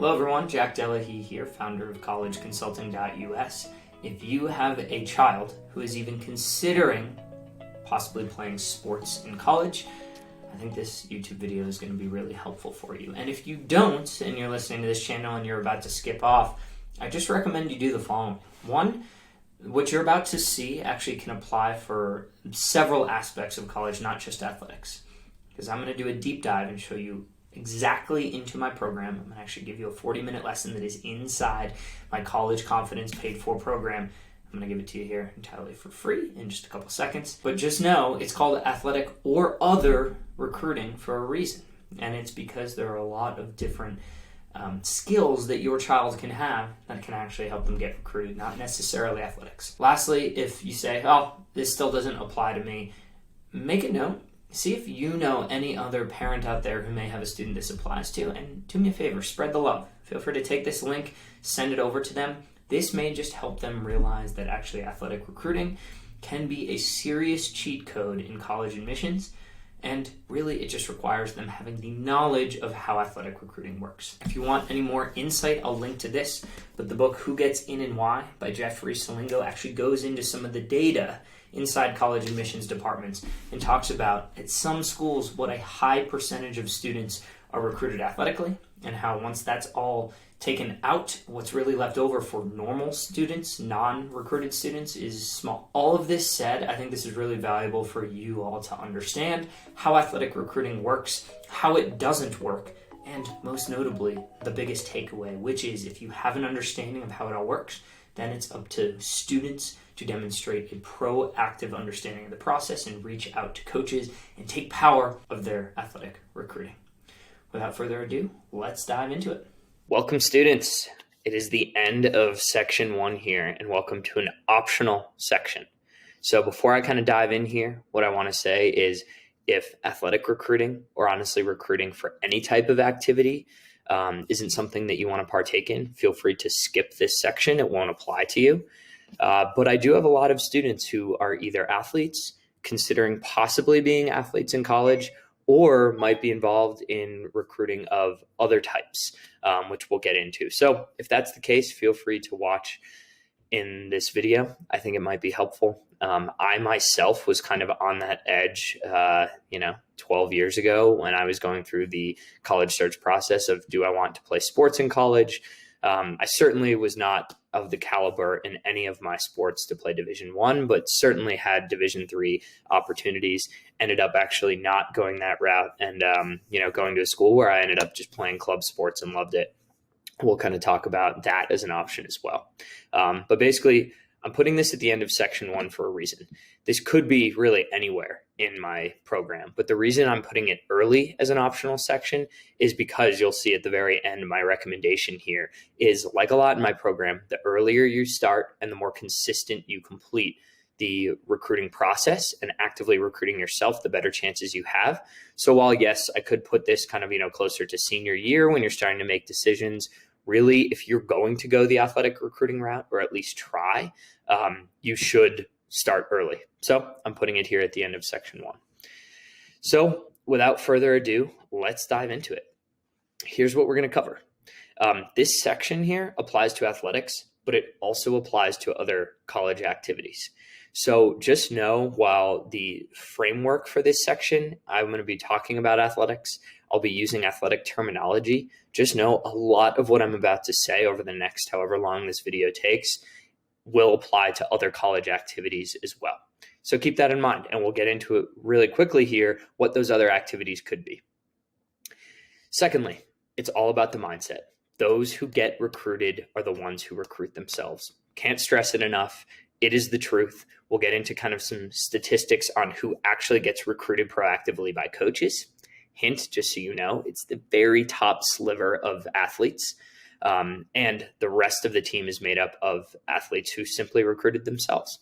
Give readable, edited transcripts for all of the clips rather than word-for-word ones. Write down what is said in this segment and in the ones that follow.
Hello everyone, Jack Delahy here, founder of collegeconsulting.us. If you have a child who is even considering possibly playing sports in college, I think this YouTube video is going to be really helpful for you. And if you don't, and you're listening to this channel and you're about to skip off, I just recommend you do the following. One, what you're about to see actually can apply for several aspects of college, not just athletics. Because I'm going to do a deep dive and show you exactly into my program. I'm going to actually give you a 40-minute lesson that is inside my College Confidence paid for program. I'm going to give it to you here entirely for free in just a couple seconds. But just know it's called athletic or other recruiting for a reason. And it's because there are a lot of different skills that your child can have that can actually help them get recruited, not necessarily athletics. Lastly, if you say, oh, this still doesn't apply to me, make a note. See if you know any other parent out there who may have a student this applies to, and do me a favor, spread the love. Feel free to take this link, send it over to them. This may just help them realize that actually athletic recruiting can be a serious cheat code in college admissions, and really it just requires them having the knowledge of how athletic recruiting works. If you want any more insight, I'll link to this, but the book Who Gets In and Why by Jeffrey Salingo actually goes into some of the data inside college admissions departments and talks about at some schools what a high percentage of students are recruited athletically, and how once that's all taken out, what's really left over for normal students, non-recruited students, is small. All of this said, I think this is really valuable for you all to understand how athletic recruiting works, how it doesn't work, and most notably, the biggest takeaway, which is if you have an understanding of how it all works, then it's up to students to demonstrate a proactive understanding of the process and reach out to coaches and take power of their athletic recruiting. Without further ado, let's dive into it. Welcome, students. It is the end of section 1 here, and welcome to an optional section. So before I kind of dive in here, what I want to say is if athletic recruiting, or honestly recruiting for any type of activity, isn't something that you want to partake in, feel free to skip this section. It won't apply to you. But I do have a lot of students who are either athletes, considering possibly being athletes in college, or might be involved in recruiting of other types, which we'll get into. So if that's the case, feel free to watch in this video. I think it might be helpful. I myself was kind of on that edge, 12 years ago when I was going through the college search process of, do I want to play sports in college? I certainly was not of the caliber in any of my sports to play Division I, but certainly had Division III opportunities. Ended up actually not going that route and, going to a school where I ended up just playing club sports and loved it. We'll kind of talk about that as an option as well. But basically, I'm putting this at the end of section 1 for a reason. This could be really anywhere in my program, but the reason I'm putting it early as an optional section is because you'll see at the very end, my recommendation here is, like a lot in my program, the earlier you start and the more consistent you complete the recruiting process and actively recruiting yourself, the better chances you have. So while yes, I could put this kind of, closer to senior year when you're starting to make decisions, really, if you're going to go the athletic recruiting route, or at least try, you should start early. So I'm putting it here at the end of section 1. So without further ado, let's dive into it. Here's what we're going to cover. This section here applies to athletics, but it also applies to other college activities. So just know, while the framework for this section, I'm going to be talking about athletics, I'll be using athletic terminology. Just know a lot of what I'm about to say over the next however long this video takes will apply to other college activities as well. So keep that in mind, and we'll get into it really quickly here, what those other activities could be. Secondly, it's all about the mindset. Those who get recruited are the ones who recruit themselves. Can't stress it enough. It is the truth. We'll get into kind of some statistics on who actually gets recruited proactively by coaches. Hint, just so you know, it's the very top sliver of athletes. And the rest of the team is made up of athletes who simply recruited themselves.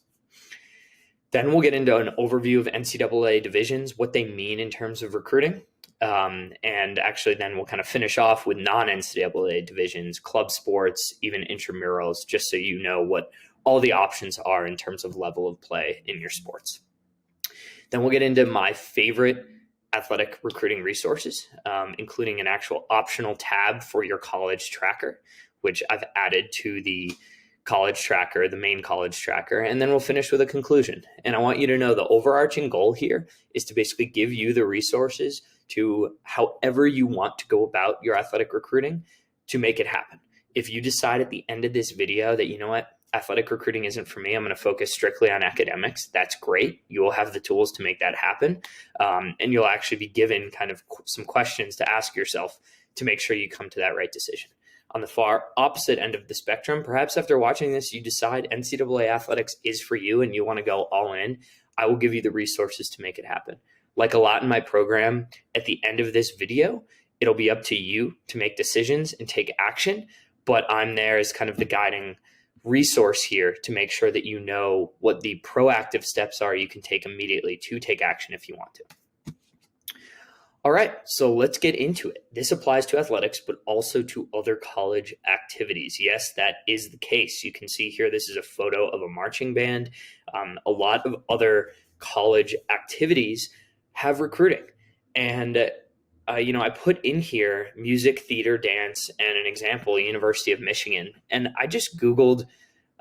Then we'll get into an overview of NCAA divisions, what they mean in terms of recruiting. And actually then we'll kind of finish off with non-NCAA divisions, club sports, even intramurals, just so you know what all the options are in terms of level of play in your sports. Then we'll get into my favorite athletic recruiting resources, including an actual optional tab for your college tracker, which I've added to the college tracker, the main college tracker, and then we'll finish with a conclusion. And I want you to know the overarching goal here is to basically give you the resources to however you want to go about your athletic recruiting to make it happen. If you decide at the end of this video that, you know what, athletic recruiting isn't for me, I'm going to focus strictly on academics, that's great. You will have the tools to make that happen. And you'll actually be given kind of some questions to ask yourself to make sure you come to that right decision. On the far opposite end of the spectrum, perhaps after watching this, you decide NCAA athletics is for you and you want to go all in. I will give you the resources to make it happen. Like a lot in my program, at the end of this video, it'll be up to you to make decisions and take action. But I'm there as kind of the guiding resource here to make sure that you know what the proactive steps are you can take immediately to take action if you want to. All right, so let's get into it. This applies to athletics, but also to other college activities. Yes, that is the case. You can see here, this is a photo of a marching band. A lot of other college activities have recruiting. And, I put in here music, theater, dance, and an example, University of Michigan. And I just Googled,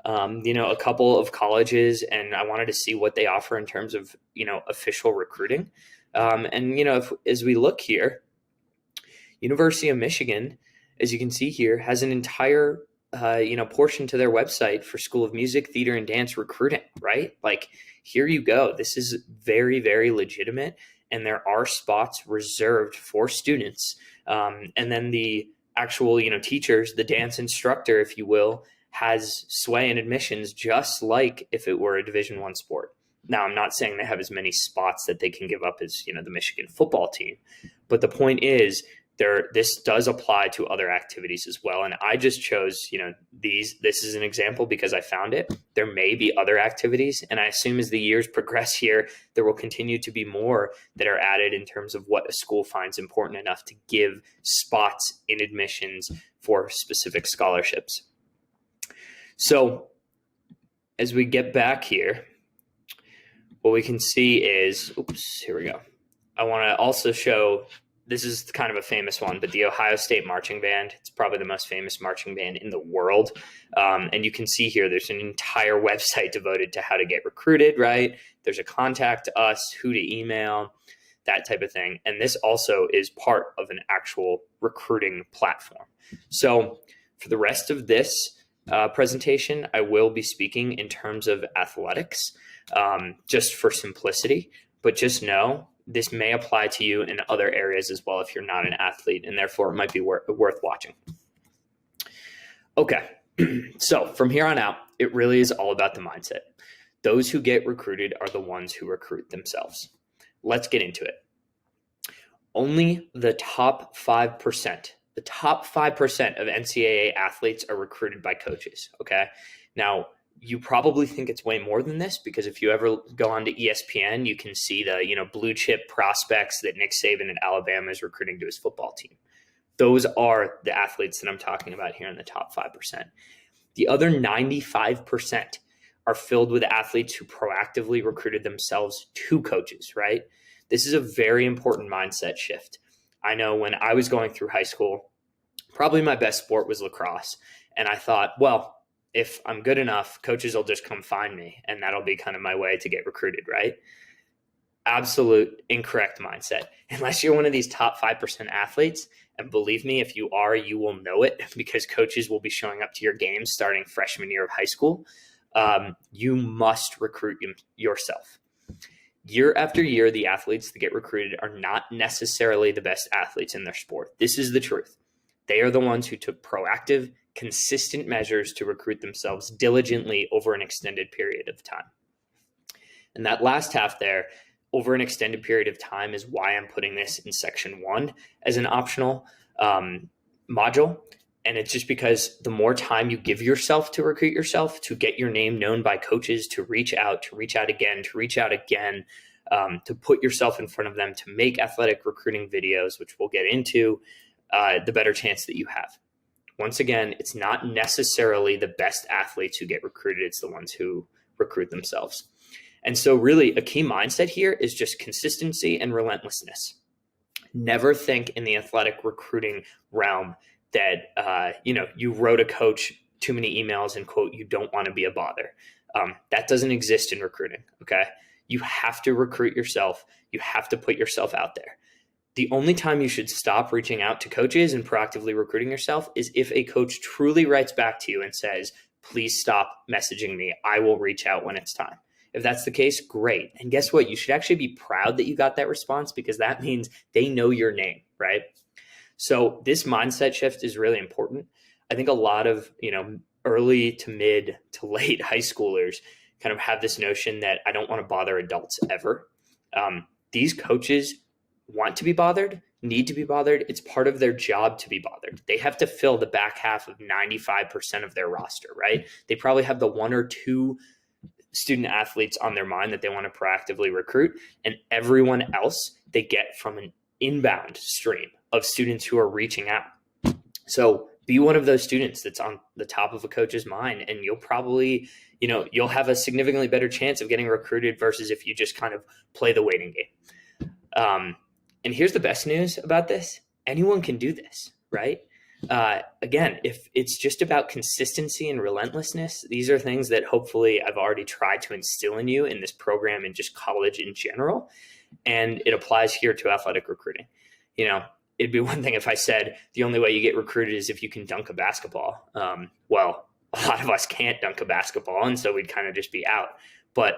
a couple of colleges, and I wanted to see what they offer in terms of, official recruiting. As we look here, University of Michigan, as you can see here, has an entire, portion to their website for School of Music, Theater, and Dance recruiting, right? Like, here you go. This is very, very legitimate, and there are spots reserved for students. And then the actual, teachers, the dance instructor, if you will, has sway in admissions, just like if it were a Division I sport. Now, I'm not saying they have as many spots that they can give up as, the Michigan football team. But the point is, this does apply to other activities as well. And I just chose, this is an example because I found it. There may be other activities. And I assume as the years progress here, there will continue to be more that are added in terms of what a school finds important enough to give spots in admissions for specific scholarships. So as we get back here, what we can see is, here we go. I want to also show, this is kind of a famous one, but the Ohio State Marching Band, it's probably the most famous marching band in the world. And you can see here, there's an entire website devoted to how to get recruited, right? There's a contact us, who to email, that type of thing. And this also is part of an actual recruiting platform. So for the rest of this presentation, I will be speaking in terms of athletics, just for simplicity, but just know this may apply to you in other areas as well if you're not an athlete, and therefore it might be worth watching. Okay, so from here on out, it really is all about the mindset. Those who get recruited are the ones who recruit themselves. Let's get into it. Only the top 5%, the top 5% of NCAA athletes are recruited by coaches, okay? Now, you probably think it's way more than this because if you ever go onto ESPN, you can see the, blue chip prospects that Nick Saban at Alabama is recruiting to his football team. Those are the athletes that I'm talking about here in the top 5%. The other 95% are filled with athletes who proactively recruited themselves to coaches, right? This is a very important mindset shift. I know when I was going through high school, probably my best sport was lacrosse. And I thought, well, if I'm good enough, coaches will just come find me and that'll be kind of my way to get recruited, right? Absolute incorrect mindset. Unless you're one of these top 5% athletes, and believe me, if you are, you will know it because coaches will be showing up to your games starting freshman year of high school. You must recruit yourself. Year after year, the athletes that get recruited are not necessarily the best athletes in their sport. This is the truth. They are the ones who took proactive, consistent measures to recruit themselves diligently over an extended period of time. And that last half there, over an extended period of time, is why I'm putting this in section 1 as an optional module. And it's just because the more time you give yourself to recruit yourself, to get your name known by coaches, to reach out again, to put yourself in front of them, to make athletic recruiting videos, which we'll get into, the better chance that you have. Once again, it's not necessarily the best athletes who get recruited. It's the ones who recruit themselves. And so really a key mindset here is just consistency and relentlessness. Never think in the athletic recruiting realm that, you wrote a coach too many emails and quote, you don't want to be a bother. That doesn't exist in recruiting. Okay. You have to recruit yourself. You have to put yourself out there. The only time you should stop reaching out to coaches and proactively recruiting yourself is if a coach truly writes back to you and says, please stop messaging me. I will reach out when it's time. If that's the case, great. And guess what? You should actually be proud that you got that response, because that means they know your name, right? So this mindset shift is really important. I think a lot of, early to mid to late high schoolers kind of have this notion that I don't want to bother adults ever. These coaches want to be bothered, need to be bothered. It's part of their job to be bothered. They have to fill the back half of 95% of their roster, right? They probably have the one or two student athletes on their mind that they want to proactively recruit, and everyone else they get from an inbound stream of students who are reaching out. So be one of those students that's on the top of a coach's mind, and you'll probably, you'll have a significantly better chance of getting recruited versus if you just kind of play the waiting game. And here's the best news about this. Anyone can do this, right? Again, if it's just about consistency and relentlessness, these are things that hopefully I've already tried to instill in you in this program and just college in general. And it applies here to athletic recruiting. It'd be one thing if I said the only way you get recruited is if you can dunk a basketball. Well, a lot of us can't dunk a basketball, and so we'd kind of just be out. But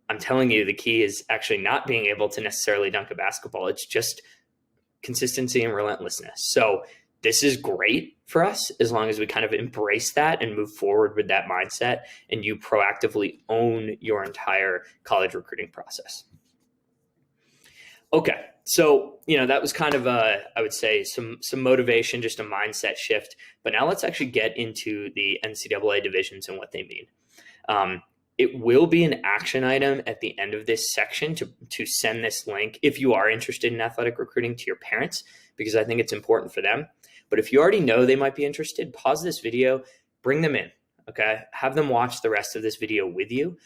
I'm telling you, the key is actually not being able to necessarily dunk a basketball. It's just consistency and relentlessness. So this is great for us as long as we kind of embrace that and move forward with that mindset, and you proactively own your entire college recruiting process. Okay. So, that was kind of I would say some motivation, just a mindset shift. But now let's actually get into the NCAA divisions and what they mean. It will be an action item at the end of this section to send this link if you are interested in athletic recruiting to your parents, because I think it's important for them. But if you already know they might be interested, pause this video, bring them in. Okay. Have them watch the rest of this video with you,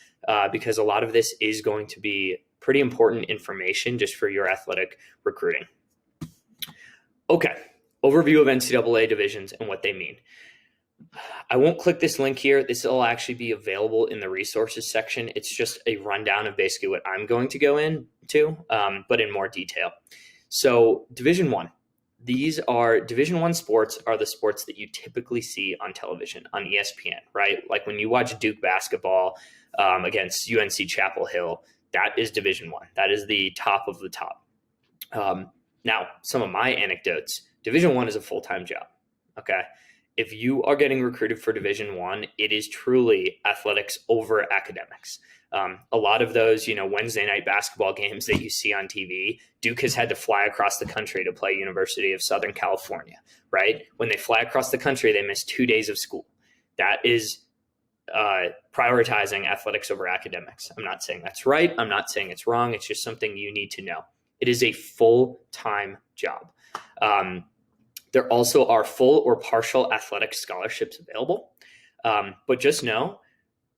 because a lot of this is going to be pretty important information just for your athletic recruiting. Okay. Overview of NCAA divisions and what they mean. I won't click this link here. This will actually be available in the resources section. It's just a rundown of basically what I'm going to go into, but in more detail. So Division I. Division I sports are the sports that you typically see on television, on ESPN, right? Like when you watch Duke basketball against UNC Chapel Hill, that is Division I. That is the top of the top. Now, some of my anecdotes. Division I is a full-time job, okay? If you are getting recruited for Division I, it is truly athletics over academics. A lot of those, Wednesday night basketball games that you see on TV, Duke has had to fly across the country to play University of Southern California, right? When they fly across the country, they miss 2 days of school. That is prioritizing athletics over academics. I'm not saying that's right. I'm not saying it's wrong. It's just something you need to know. It is a full-time job. There also are full or partial athletic scholarships available. But just know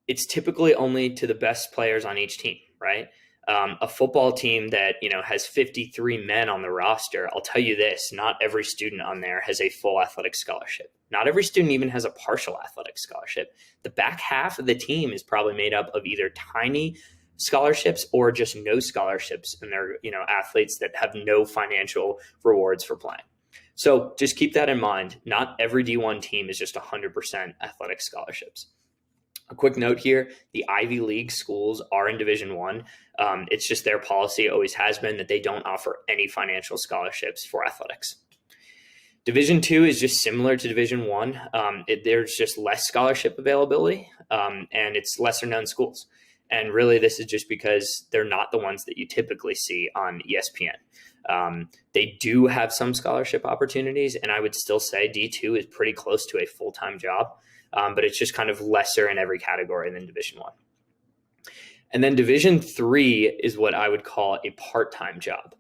it's typically only to the best players on each team, right? A football team that, has 53 men on the roster, I'll tell you this, not every student on there has a full athletic scholarship. Not every student even has a partial athletic scholarship. The back half of the team is probably made up of either tiny scholarships or just no scholarships, and they're, athletes that have no financial rewards for playing. So just keep that in mind. Not every D1 team is just 100% athletic scholarships. A quick note here, the Ivy League schools are in Division I. It's just their policy, always has been, that they don't offer any financial scholarships for athletics. Division II is just similar to Division I. There's just less scholarship availability, and it's lesser known schools. And really, this is just because they're not the ones that you typically see on ESPN. They do have some scholarship opportunities, and I would still say D2 is pretty close to a full-time job, but it's just kind of lesser in every category than Division I. And then Division III is what I would call a part-time job.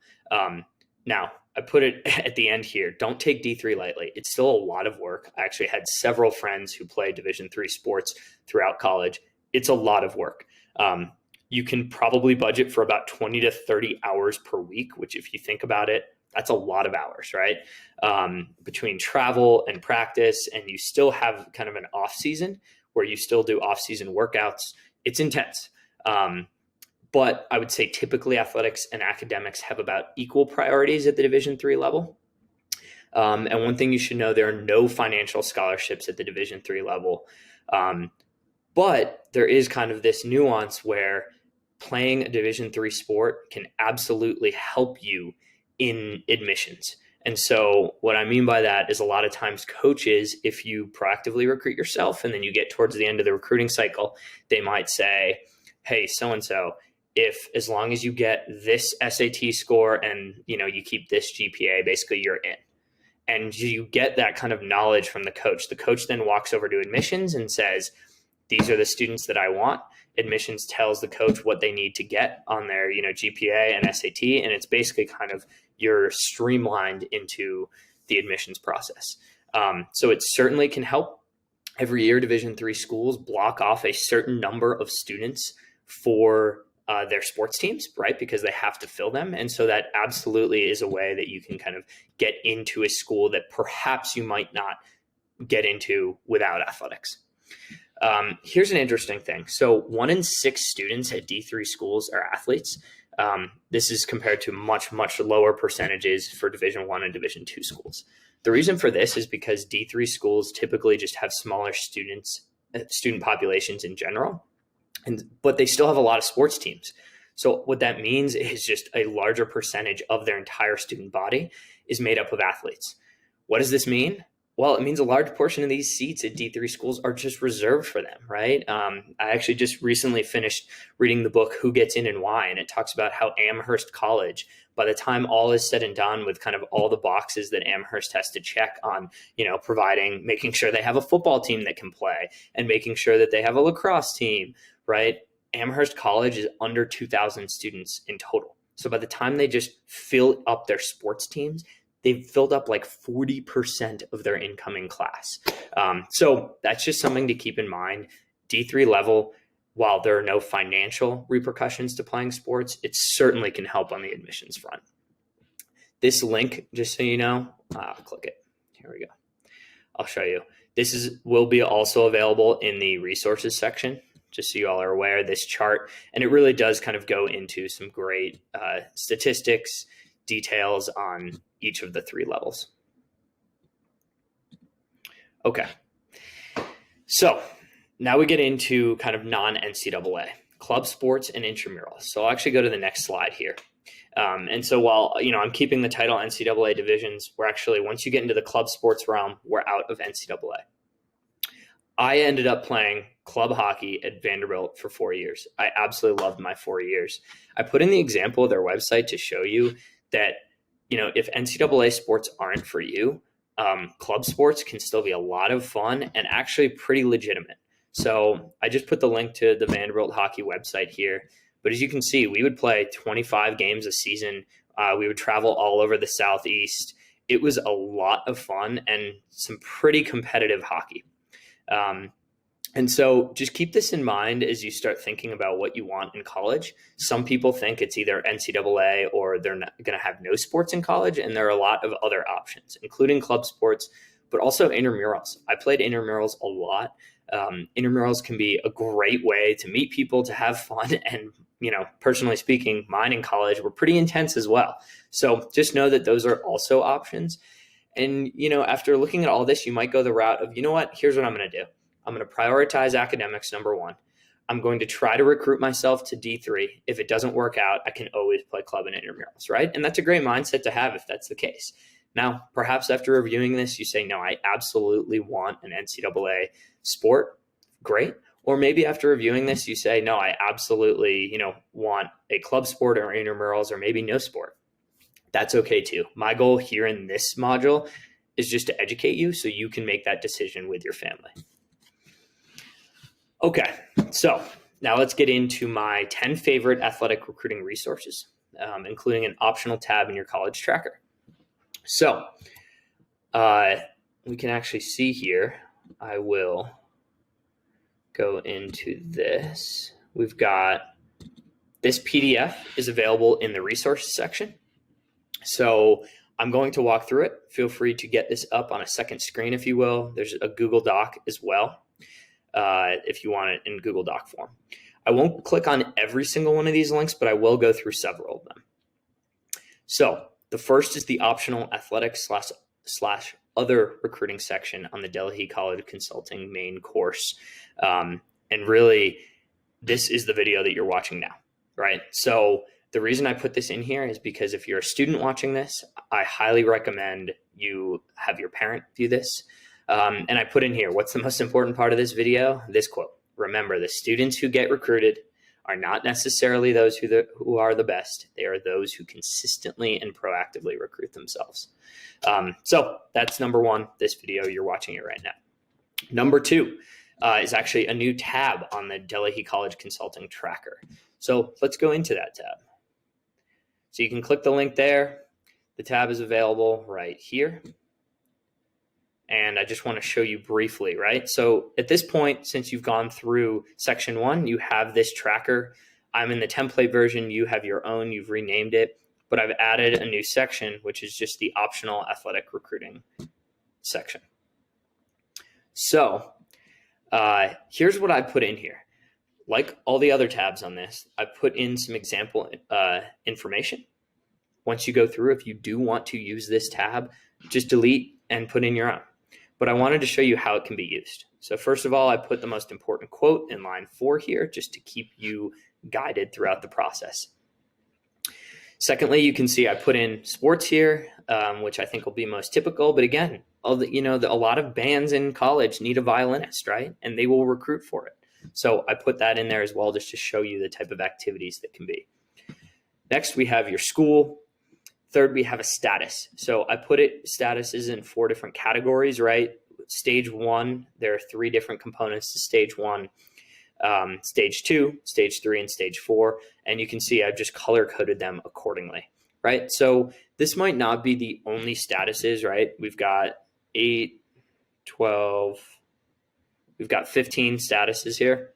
Now, I put it at the end here. Don't take D3 lightly. It's still a lot of work. I actually had several friends who played Division III sports throughout college. It's a lot of work. You can probably budget for about 20 to 30 hours per week, which if you think about it, That's a lot of hours, right? Between travel and practice, and you still have kind of an off season where you still do off season workouts. It's intense. But I would say typically athletics and academics have about equal priorities at the Division III level. And one thing you should know, there are no financial scholarships at the Division III level. But there is kind of this nuance where playing a Division III sport can absolutely help you in admissions. And so what I mean by that is a lot of times coaches, if you proactively recruit yourself and then you get towards the end of the recruiting cycle, they might say, hey, so-and-so, if as long as you get this SAT score and you keep this GPA, basically you're in. And you get that kind of knowledge from the coach. The coach then walks over to admissions and says, these are the students that I want. Admissions tells the coach what they need to get on their GPA and SAT. And it's basically kind of you're streamlined into the admissions process. So it certainly can help. Every year, Division III schools block off a certain number of students for their sports teams, right? Because they have to fill them. And so that absolutely is a way that you can kind of get into a school that perhaps you might not get into without athletics. Here's an interesting thing. So 1 in 6 students at D3 schools are athletes. This is compared to much, much lower percentages for Division I and Division II schools. The reason for this is because D3 schools typically just have smaller student populations in general. But they still have a lot of sports teams. So what that means is just a larger percentage of their entire student body is made up of athletes. What does this mean? Well, it means a large portion of these seats at D3 schools are just reserved for them, right? I actually just recently finished reading the book, Who Gets In and Why, and it talks about how Amherst College, by the time all is said and done with kind of all the boxes that Amherst has to check on, making sure they have a football team that can play and making sure that they have a lacrosse team, right? Amherst College is under 2,000 students in total. So by the time they just fill up their sports teams, they've filled up like 40% of their incoming class. So that's just something to keep in mind. D3 level, while there are no financial repercussions to playing sports, it certainly can help on the admissions front. This link, just so you know, I'll click it. Here we go. I'll show you. This will be also available in the resources section, just so you all are aware, this chart. And it really does kind of go into some great statistics, details on each of the 3 levels. Okay. So now we get into kind of non-NCAA, club sports and intramurals. So I'll actually go to the next slide here. And so while, I'm keeping the title NCAA divisions, we're actually, once you get into the club sports realm, we're out of NCAA. I ended up playing club hockey at Vanderbilt for 4 years. I absolutely loved my 4 years. I put in the example of their website to show you that, if NCAA sports aren't for you, club sports can still be a lot of fun and actually pretty legitimate. So I just put the link to the Vanderbilt hockey website here. But as you can see, we would play 25 games a season. We would travel all over the Southeast. It was a lot of fun and some pretty competitive hockey. And so just keep this in mind as you start thinking about what you want in college. Some people think it's either NCAA or they're not going to have no sports in college. And there are a lot of other options, including club sports, but also intramurals. I played intramurals a lot. Intramurals can be a great way to meet people, to have fun. And, personally speaking, mine in college were pretty intense as well. So just know that those are also options. And, after looking at all this, you might go the route of, here's what I'm going to do. I'm going to prioritize academics, number 1. I'm going to try to recruit myself to D3. If it doesn't work out, I can always play club and intramurals, right? And that's a great mindset to have if that's the case. Now, perhaps after reviewing this, you say, no, I absolutely want an NCAA sport. Great. Or maybe after reviewing this, you say, no, I absolutely, want a club sport or intramurals or maybe no sport. That's okay too. My goal here in this module is just to educate you so you can make that decision with your family. Okay, so now let's get into my 10 favorite athletic recruiting resources, including an optional tab in your college tracker. So we can actually see here, I will go into this. We've got this PDF is available in the resources section. So I'm going to walk through it. Feel free to get this up on a second screen, if you will. There's a Google Doc as well, if you want it in Google Doc form. I won't click on every single one of these links, but I will go through several of them. So the first is the optional athletics slash other recruiting section on the Delhi College Consulting main course. And really, this is the video that you're watching now, right? So the reason I put this in here is because if you're a student watching this, I highly recommend you have your parent view this. And I put in here, what's the most important part of this video? This quote: remember, the students who get recruited are not necessarily those who are the best. They are those who consistently and proactively recruit themselves. So that's number one, this video, you're watching it right now. Number two is actually a new tab on the Delhi College Consulting Tracker. So let's go into that tab. So you can click the link there. The tab is available right here. And I just want to show you briefly, right? So at this point, since you've gone through section 1, you have this tracker. I'm in the template version. You have your own. You've renamed it. But I've added a new section, which is just the optional athletic recruiting section. So here's what I put in here. Like all the other tabs on this, I put in some example information. Once you go through, if you do want to use this tab, just delete and put in your own. But I wanted to show you how it can be used. So first of all, I put the most important quote in line 4 here, just to keep you guided throughout the process. Secondly, you can see I put in sports here, which I think will be most typical. But again, a lot of bands in college need a violinist, right? And they will recruit for it. So I put that in there as well, just to show you the type of activities that can be. Next, we have your school. Third, we have a status. So I put statuses in 4 different categories, right? Stage 1, there are 3 different components to stage 1. Stage 2, stage 3, and stage 4. And you can see I've just color coded them accordingly, right? So this might not be the only statuses, right? We've got 8, 12, we've got 15 statuses here.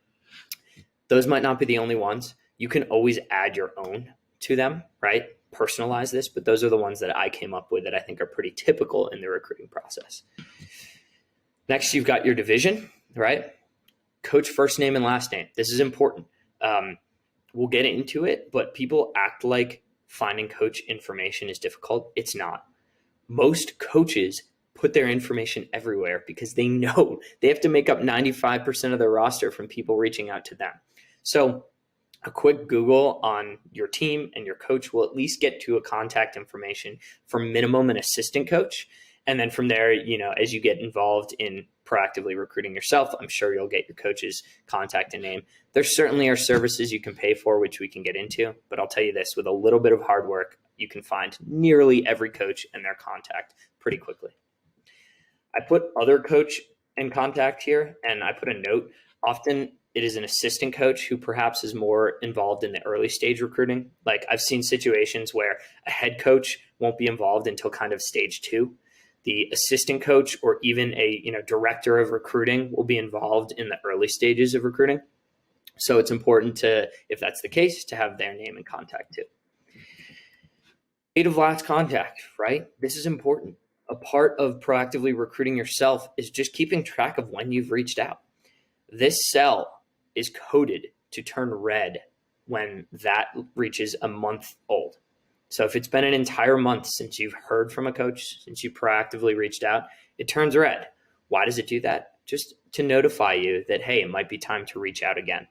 Those might not be the only ones. You can always add your own to them, right? Personalize this, but those are the ones that I came up with that I think are pretty typical in the recruiting process. Next, you've got your division, right? Coach first name and last name. This is important. We'll get into it, but people act like finding coach information is difficult. It's not. Most coaches put their information everywhere because they know they have to make up 95% of their roster from people reaching out to them. So a quick Google on your team and your coach will at least get to a contact information for minimum an assistant coach. And then from there, as you get involved in proactively recruiting yourself, I'm sure you'll get your coach's contact and name. There certainly are services you can pay for, which we can get into. But I'll tell you this, with a little bit of hard work, you can find nearly every coach and their contact pretty quickly. I put other coach and contact here, and I put a note. Often it is an assistant coach who perhaps is more involved in the early stage recruiting. Like I've seen situations where a head coach won't be involved until kind of stage 2. The assistant coach or even a director of recruiting will be involved in the early stages of recruiting. So it's important to, if that's the case, to have their name and contact too. Date of last contact, right? This is important. A part of proactively recruiting yourself is just keeping track of when you've reached out. This cell is coded to turn red when that reaches a month old. So if it's been an entire month since you've heard from a coach, since you proactively reached out, it turns red. Why does it do that? Just to notify you that, hey, it might be time to reach out again.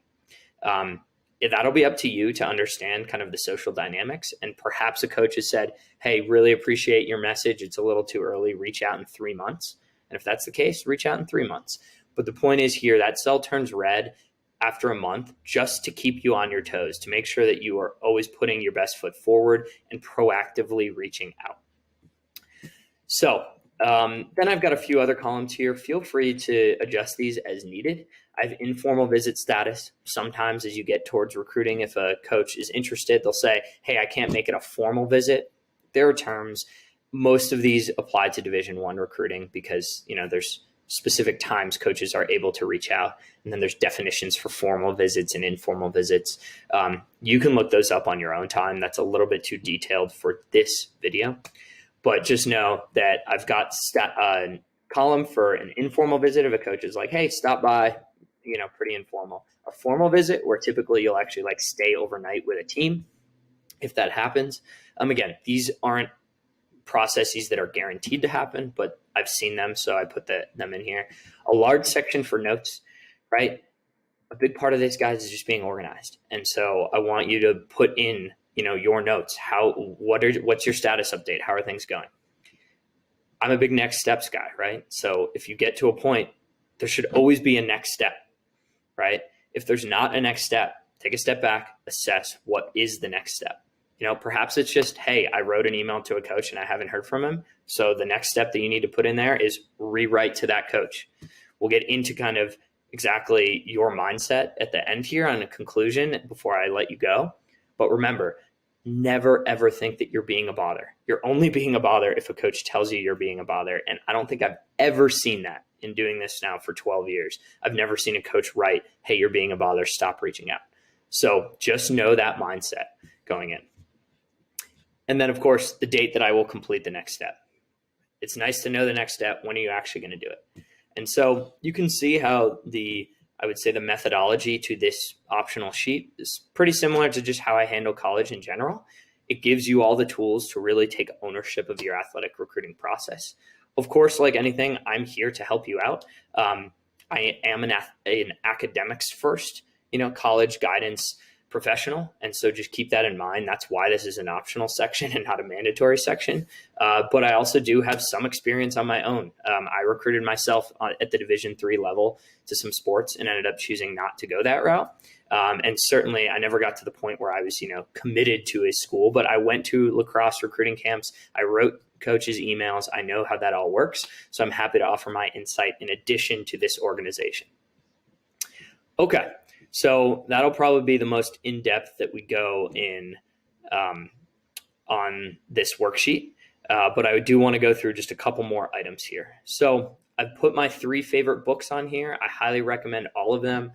That'll be up to you to understand kind of the social dynamics. And perhaps a coach has said, hey, really appreciate your message. It's a little too early. Reach out in 3 months. And if that's the case, reach out in 3 months. But the point is here, that cell turns red after a month just to keep you on your toes, to make sure that you are always putting your best foot forward and proactively reaching out. So then I've got a few other columns here. Feel free to adjust these as needed. I have informal visit status. Sometimes as you get towards recruiting, if a coach is interested, they'll say, hey, I can't make it a formal visit. There are terms. Most of these apply to Division I recruiting because, there's specific times coaches are able to reach out. And then there's definitions for formal visits and informal visits. You can look those up on your own time. That's a little bit too detailed for this video. But just know that I've got a column for an informal visit if a coach is like, hey, stop by, pretty informal. A formal visit where typically you'll actually like stay overnight with a team if that happens. Again, these aren't processes that are guaranteed to happen, but I've seen them, so I put them in here. A large section for notes, right? A big part of this, guys, is just being organized. And so I want you to put in, your notes. What's your status update? How are things going? I'm a big next steps guy, right? So if you get to a point, there should always be a next step, right? If there's not a next step, take a step back, assess what is the next step. Perhaps it's just, hey, I wrote an email to a coach and I haven't heard from him. So the next step that you need to put in there is rewrite to that coach. We'll get into kind of exactly your mindset at the end here on a conclusion before I let you go. But remember, never, ever think that you're being a bother. You're only being a bother if a coach tells you you're being a bother. And I don't think I've ever seen that in doing this now for 12 years. I've never seen a coach write, hey, you're being a bother, stop reaching out. So just know that mindset going in. And then, of course, the date that I will complete the next step. It's nice to know the next step. When are you actually going to do it? And so you can see how the methodology to this optional sheet is pretty similar to just how I handle college in general. It gives you all the tools to really take ownership of your athletic recruiting process. Of course, like anything, I'm here to help you out. I am an academics first, college guidance professional. And so just keep that in mind. That's why this is an optional section and not a mandatory section. But I also do have some experience on my own. I recruited myself at the Division III level to some sports and ended up choosing not to go that route. And certainly I never got to the point where I was, committed to a school, but I went to lacrosse recruiting camps. I wrote coaches' emails. I know how that all works. So I'm happy to offer my insight in addition to this organization. Okay. So that'll probably be the most in-depth that we go in on this worksheet. But I do want to go through just a couple more items here. So I've put my 3 favorite books on here. I highly recommend all of them,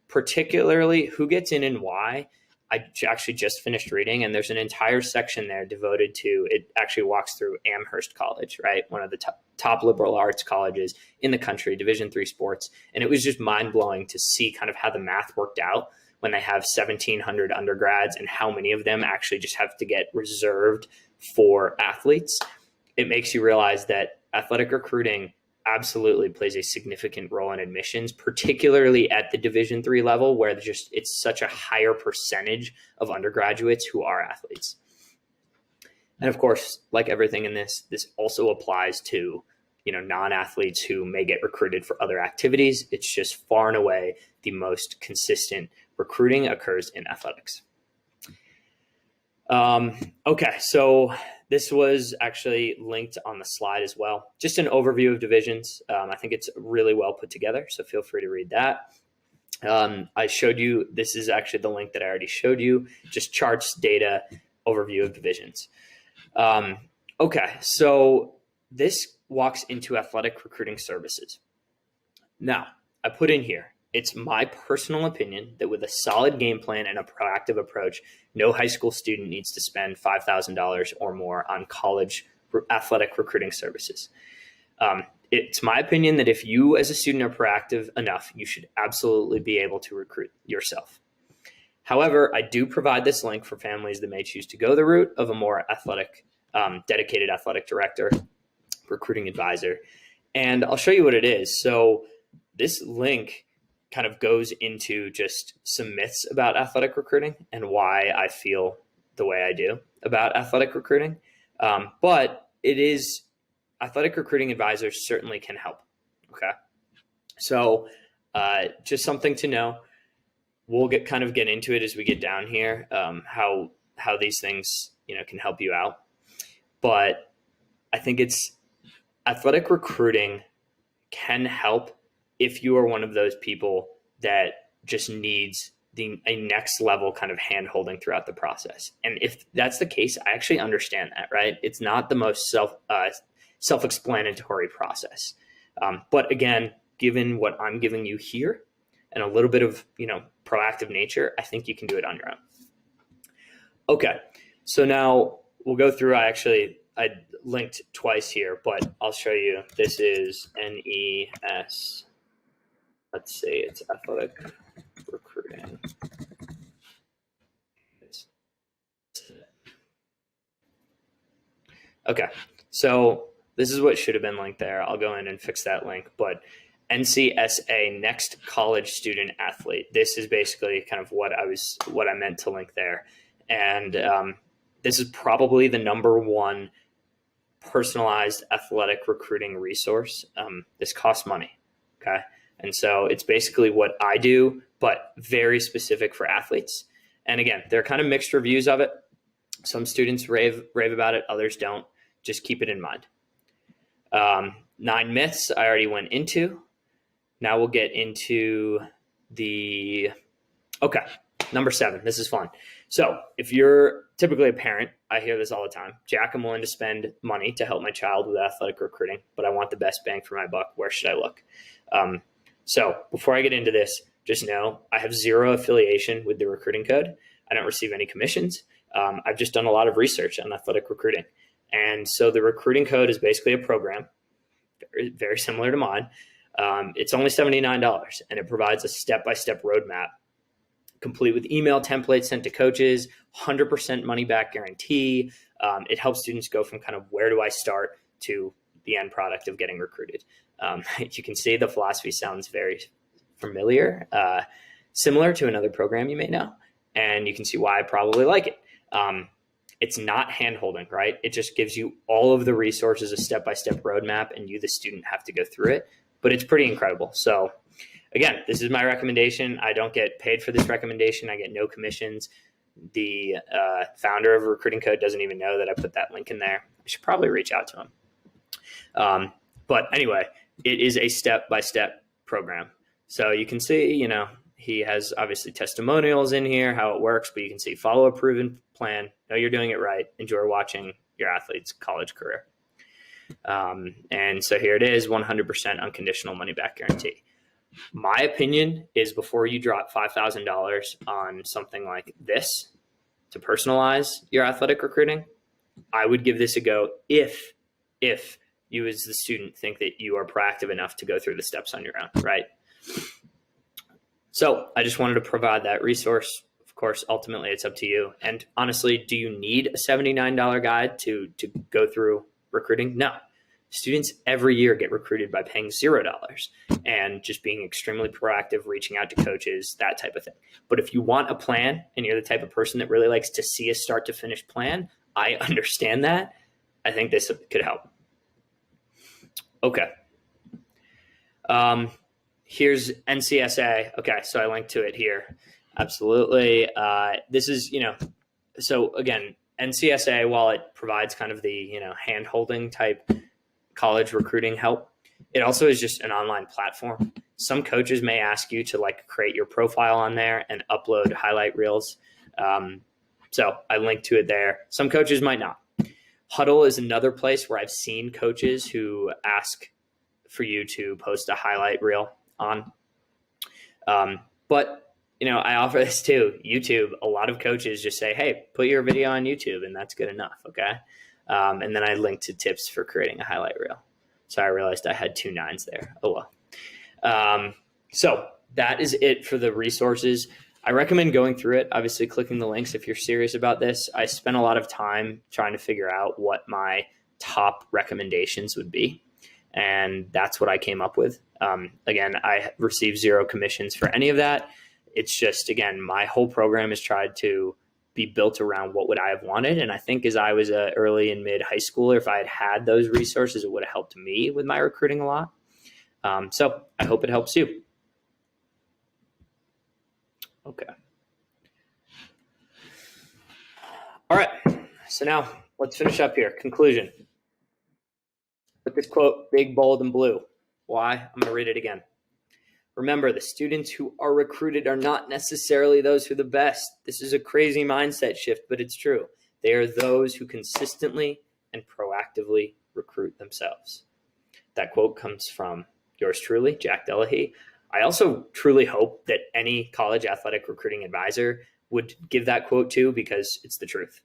particularly Who Gets In and Why. I actually just finished reading, and there's an entire section there devoted to it. Actually walks through Amherst College, right? One of the top liberal arts colleges in the country, Division III sports. And it was just mind blowing to see kind of how the math worked out when they have 1,700 undergrads and how many of them actually just have to get reserved for athletes. It makes you realize that athletic recruiting absolutely plays a significant role in admissions, particularly at the Division III level, where it's such a higher percentage of undergraduates who are athletes. And of course, like everything in this also applies to, non-athletes who may get recruited for other activities. It's just far and away the most consistent recruiting occurs in athletics. Okay, so this was actually linked on the slide as well. Just an overview of divisions. I think it's really well put together, so feel free to read that. I showed you, this is actually the link that I already showed you, just charts, data, overview of divisions. Okay, so this walks into athletic recruiting services. Now, I put in here, it's my personal opinion that with a solid game plan and a proactive approach, no high school student needs to spend $5,000 or more on college athletic recruiting services. It's my opinion that if you as a student are proactive enough, you should absolutely be able to recruit yourself. However, I do provide this link for families that may choose to go the route of a more dedicated athletic director, recruiting advisor. And I'll show you what it is. So this link kind of goes into just some myths about athletic recruiting and why I feel the way I do about athletic recruiting. But it is, athletic recruiting advisors certainly can help. Okay. So just something to know. We'll get into it as we get down here, how these things, can help you out. But I think athletic recruiting can help if you are one of those people that just needs a next level kind of hand holding throughout the process. And if that's the case, I actually understand that, right? It's not the most self-explanatory process. But again, given what I'm giving you here and a little bit of, proactive nature, I think you can do it on your own. Okay. So now we'll go through, I I linked twice here, but I'll show you. This is NES. Let's say it's athletic recruiting. Okay, so this is what should have been linked there. I'll go in and fix that link, but NCSA, Next College Student Athlete. This is basically kind of what I meant to link there. And this is probably the number one personalized athletic recruiting resource. This costs money, okay? And so it's basically what I do, but very specific for athletes. And again, there are kind of mixed reviews of it. Some students rave about it, others don't. Just keep it in mind. 9 myths I already went into. Now we'll get into number 7. This is fun. So if you're typically a parent, I hear this all the time. Jack, I'm willing to spend money to help my child with athletic recruiting, but I want the best bang for my buck. Where should I look? So before I get into this, just know I have zero affiliation with the recruiting code. I don't receive any commissions. I've just done a lot of research on athletic recruiting. And so the recruiting code is basically a program, very, very similar to mine. It's only $79, and it provides a step-by-step roadmap, complete with email templates sent to coaches, 100% money-back guarantee. It helps students go from kind of where do I start to the end product of getting recruited. You can see the philosophy sounds very familiar, similar to another program you may know, and you can see why I probably like it. It's not hand-holding, right? It just gives you all of the resources, a step-by-step roadmap, and you, the student, have to go through it. But it's pretty incredible. So again, this is my recommendation. I don't get paid for this recommendation. I get no commissions. The founder of Recruiting Code doesn't even know that I put that link in there. I should probably reach out to him. But anyway, it is a step-by-step program. So you can see, he has obviously testimonials in here, how it works, but you can see follow a proven plan, know you're doing it right, enjoy watching your athlete's college career. And so here it is, 100% unconditional money back guarantee. My opinion is before you drop $5,000 on something like this to personalize your athletic recruiting, I would give this a go if you as the student think that you are proactive enough to go through the steps on your own, right? So I just wanted to provide that resource. Of course, ultimately it's up to you. And honestly, do you need a $79 guide to go through recruiting? No. Students every year get recruited by paying $0 and just being extremely proactive, reaching out to coaches, that type of thing. But if you want a plan and you're the type of person that really likes to see a start to finish plan, I understand that. I think this could help. Okay. Here's NCSA. Okay, so I linked to it here. Absolutely. This is, so again, NCSA, while it provides kind of the, hand-holding type college recruiting help, it also is just an online platform. Some coaches may ask you to create your profile on there and upload highlight reels. So I linked to it there. Some coaches might not. Huddle is another place where I've seen coaches who ask for you to post a highlight reel on. But I offer this too. YouTube, a lot of coaches just say, hey, put your video on YouTube, and that's good enough. Okay. And then I linked to tips for creating a highlight reel. So I realized I had 2 9s there. Oh, well. So that is it for the resources. I recommend going through it, obviously clicking the links if you're serious about this. I spent a lot of time trying to figure out what my top recommendations would be. And that's what I came up with. Again, I received 0 commissions for any of that. It's just, again, my whole program is tried to be built around what would I have wanted. And I think as I was a early and mid high schooler, if I had had those resources, it would have helped me with my recruiting a lot. So I hope it helps you. Okay. All right. So now let's finish up here. Conclusion. With this quote, big, bold, and blue. Why? I'm going to read it again. Remember, the students who are recruited are not necessarily those who are the best. This is a crazy mindset shift, but it's true. They are those who consistently and proactively recruit themselves. That quote comes from yours truly, Jack Delahaye. I also truly hope that any college athletic recruiting advisor would give that quote too, because it's the truth.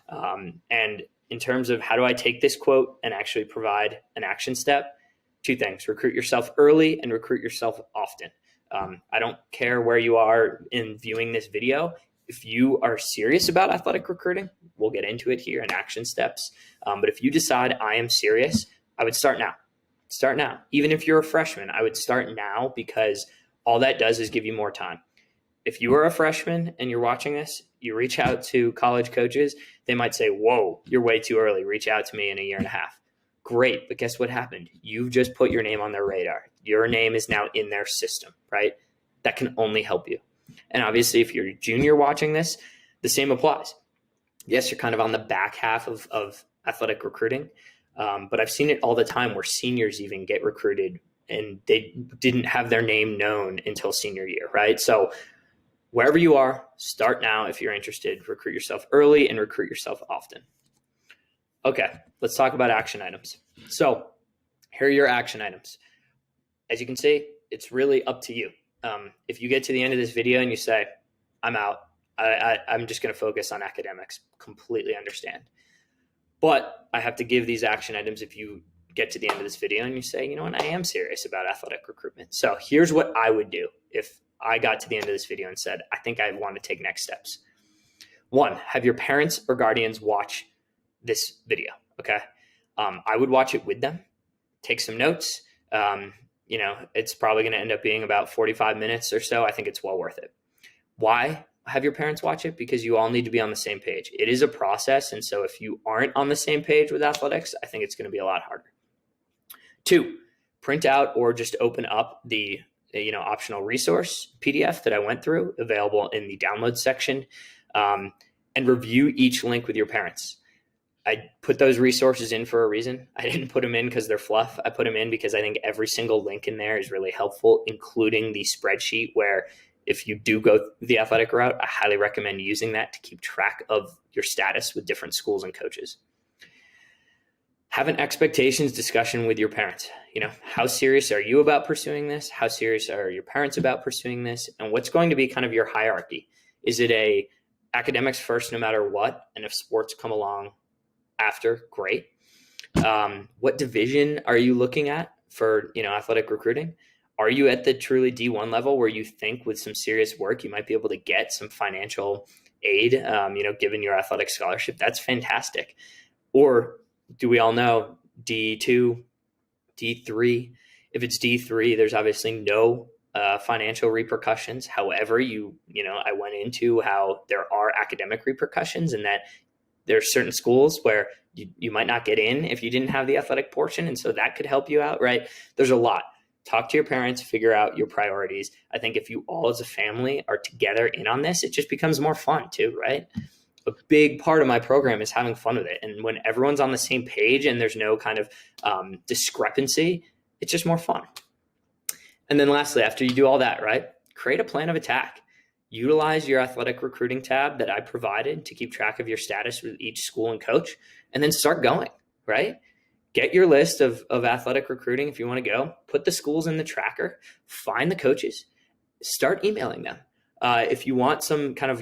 And in terms of how do I take this quote and actually provide an action step, two things: recruit yourself early and recruit yourself often. I don't care where you are in viewing this video. If you are serious about athletic recruiting, we'll get into it here in action steps. But if you decide I am serious, I would start now. Start now. Even if you're a freshman, I would start now, because all that does is give you more time. If you are a freshman and you're watching this, you reach out to college coaches, they might say, whoa, you're way too early. Reach out to me in a year and a half. Great, but guess what happened? You've just put your name on their radar. Your name is now in their system, right? That can only help you. And obviously, if you're a junior watching this, the same applies. Yes, you're kind of on the back half of athletic recruiting, but I've seen it all the time where seniors even get recruited and they didn't have their name known until senior year, right? So wherever you are, start now if you're interested. Recruit yourself early and recruit yourself often. Okay, let's talk about action items. So here are your action items. As you can see, it's really up to you. If you get to the end of this video and you say, I'm out, I'm just going to focus on academics, completely understand. But I have to give these action items if you get to the end of this video and you say, you know what, I am serious about athletic recruitment. So here's what I would do if I got to the end of this video and said, I think I want to take next steps. 1, have your parents or guardians watch this video, okay? I would watch it with them, take some notes. It's probably going to end up being about 45 minutes or so. I think it's well worth it. Why have your parents watch it? Because you all need to be on the same page. It is a process. And so if you aren't on the same page with athletics, I think it's going to be a lot harder. 2, print out or just open up the optional resource PDF that I went through, available in the download section, and review each link with your parents. I put those resources in for a reason. I didn't put them in because they're fluff. I put them in because I think every single link in there is really helpful, including the spreadsheet, where if you do go the athletic route, I highly recommend using that to keep track of your status with different schools and coaches. Have an expectations discussion with your parents. How serious are you about pursuing this? How serious are your parents about pursuing this? And what's going to be kind of your hierarchy? Is it a academics first no matter what? And if sports come along after, great. What division are you looking at for, athletic recruiting? Are you at the truly D1 level where you think with some serious work, you might be able to get some financial aid, given your athletic scholarship? That's fantastic. Or do we all know D2, D3? If it's D3, there's obviously no financial repercussions. However, I went into how there are academic repercussions, and that there are certain schools where you might not get in if you didn't have the athletic portion. And so that could help you out, right? There's a lot. Talk to your parents, figure out your priorities. I think if you all as a family are together in on this, it just becomes more fun too, right? A big part of my program is having fun with it. And when everyone's on the same page and there's no kind of discrepancy, it's just more fun. And then lastly, after you do all that, right, create a plan of attack. Utilize your athletic recruiting tab that I provided to keep track of your status with each school and coach, and then start going, right? Get your list of athletic recruiting if you want to go. Put the schools in the tracker. Find the coaches. Start emailing them. If you want some kind of,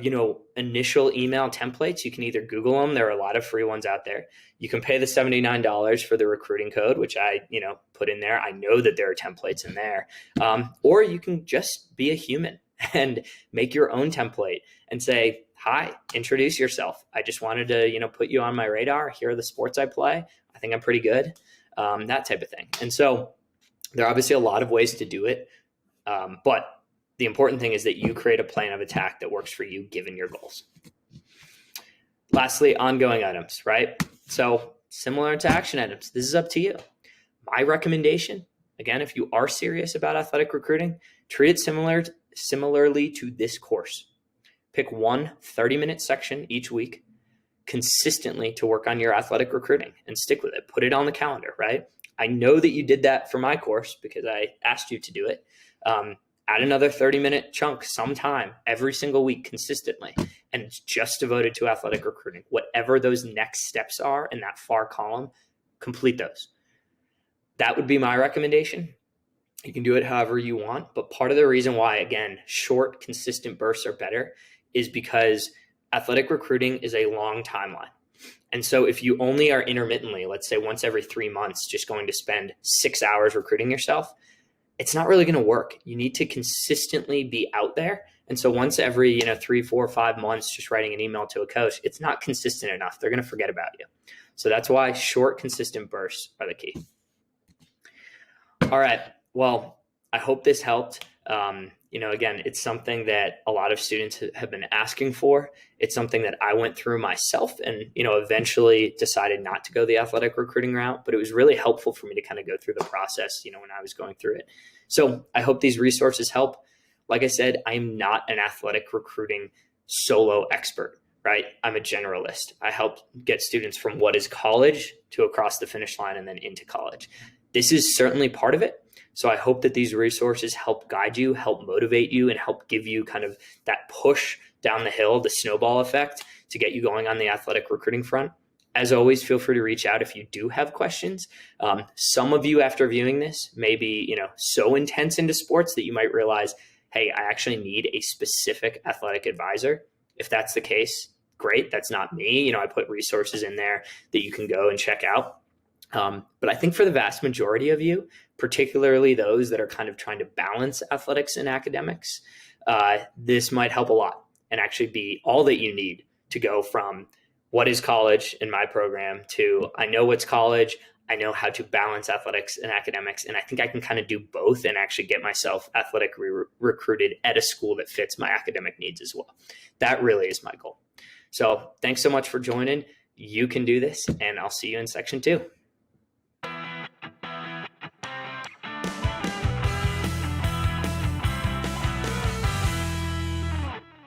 initial email templates, you can either Google them. There are a lot of free ones out there. You can pay the $79 for the recruiting code, which I, put in there. I know that there are templates in there. Or you can just be a human and make your own template and say, hi, introduce yourself. I just wanted to, put you on my radar. Here are the sports I play. I think I'm pretty good. That type of thing. And so there are obviously a lot of ways to do it. But the important thing is that you create a plan of attack that works for you given your goals. Lastly, ongoing items, right? So similar to action items, this is up to you. My recommendation, again, if you are serious about athletic recruiting, treat it similarly to this course. Pick one 30-minute section each week consistently to work on your athletic recruiting and stick with it. Put it on the calendar, right? I know that you did that for my course because I asked you to do it. Add another 30-minute chunk sometime every single week consistently, and it's just devoted to athletic recruiting. Whatever those next steps are in that far column, complete those. That would be my recommendation. You can do it however you want, but part of the reason why, again, short, consistent bursts are better is because athletic recruiting is a long timeline. And so if you only are intermittently, let's say once every 3 months, just going to spend 6 hours recruiting yourself, it's not really going to work. You need to consistently be out there. And so once every 3, 4, 5 months, just writing an email to a coach, it's not consistent enough. They're going to forget about you. So that's why short, consistent bursts are the key. All right. Well, I hope this helped. Again, it's something that a lot of students have been asking for. It's something that I went through myself and, eventually decided not to go the athletic recruiting route, but it was really helpful for me to kind of go through the process, when I was going through it. So I hope these resources help. Like I said, I'm not an athletic recruiting solo expert, right? I'm a generalist. I help get students from what is college to across the finish line and then into college. This is certainly part of it. So I hope that these resources help guide you, help motivate you, and help give you kind of that push down the hill, the snowball effect to get you going on the athletic recruiting front. As always, feel free to reach out if you do have questions. Some of you, after viewing this, may be so intense into sports that you might realize, hey, I actually need a specific athletic advisor. If that's the case, great. That's not me. I put resources in there that you can go and check out. But I think for the vast majority of you, particularly those that are kind of trying to balance athletics and academics, this might help a lot and actually be all that you need to go from what is college in my program to I know what's college, I know how to balance athletics and academics, and I think I can kind of do both and actually get myself athletically recruited at a school that fits my academic needs as well. That really is my goal. So thanks so much for joining. You can do this, and I'll see you in section 2.